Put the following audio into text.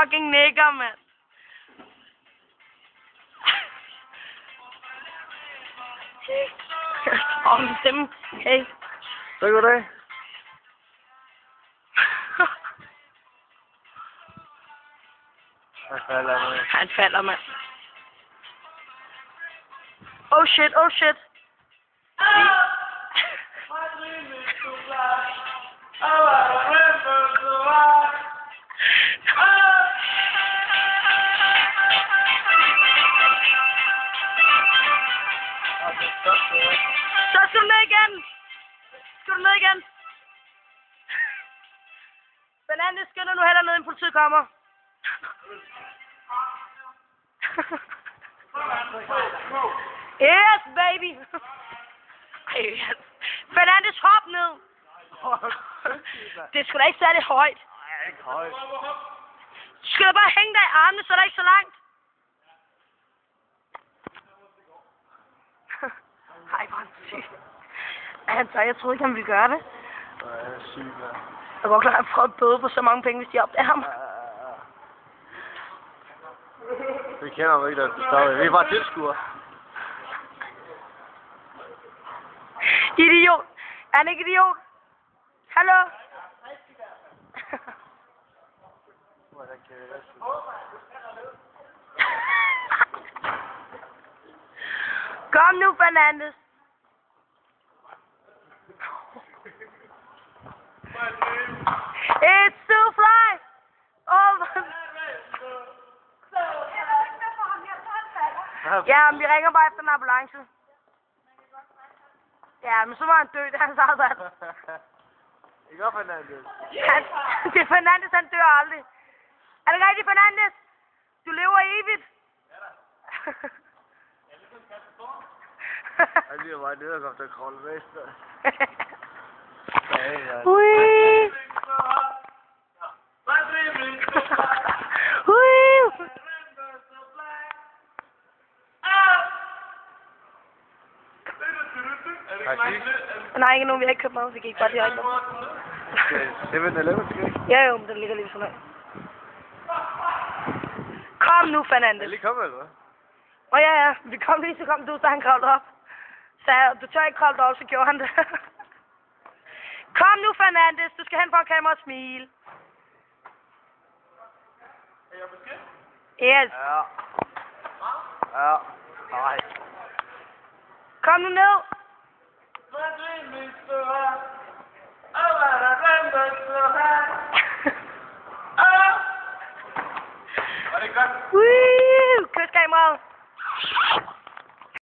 fucking nigger, mand. Åh, min stemme. Hey. Så goddag. Han falder, mand. Oh shit, oh shit. Så skal du ned igen. Skal du ned igen? Fernandes, skynder nu heller ned, inden politiet kommer. Yes, baby. Yes. Fernandes, hop ned. Det er sgu da ikke særlig højt. Nej, ikke højt. Du skal da bare hænge dig i armene, så er der ikke så langt. Ej, hvor er han syg. Altså, jeg troede ikke, han ville gøre det. Nej, jeg er syg, mand. Jeg var klar, at han får et bøde på så mange penge, hvis de opdager ham. Vi kender ham ikke, der stopper. Vi er bare tilskuere. Idiot. Er han ikke idiot? Hallo? Kom nu, Fernandes. It's still fly. Over. Ja, men vi ringer bare efter en ambulance. Ja, men så var han død, det er hans eget valg. Ikke op, Fernandes. Det er Fernandes, han dør aldrig. Er det rigtigt, Fernandes? Du lever evigt. Han bliver bare nederkomt, der kravler med. Ui. Ui. Nej, ikke nogen, vi har ikke købt mad, så vi gik bare direkte. 7-Eleven, skal ikke? Ja, jo, men den ligger lige sådan her. Kom nu, Fernandes. Er lige kommet, eller hvad? Åh ja, vi kom lige, så kom du, så han kravlede op. Så du tør ikke kravle op, så gjorde han det. Kom nu, Fernandes, du skal hen for kamera og smile. Er jeg beskidt? Yes. Ja. Ja. Nej. Kom nu ned.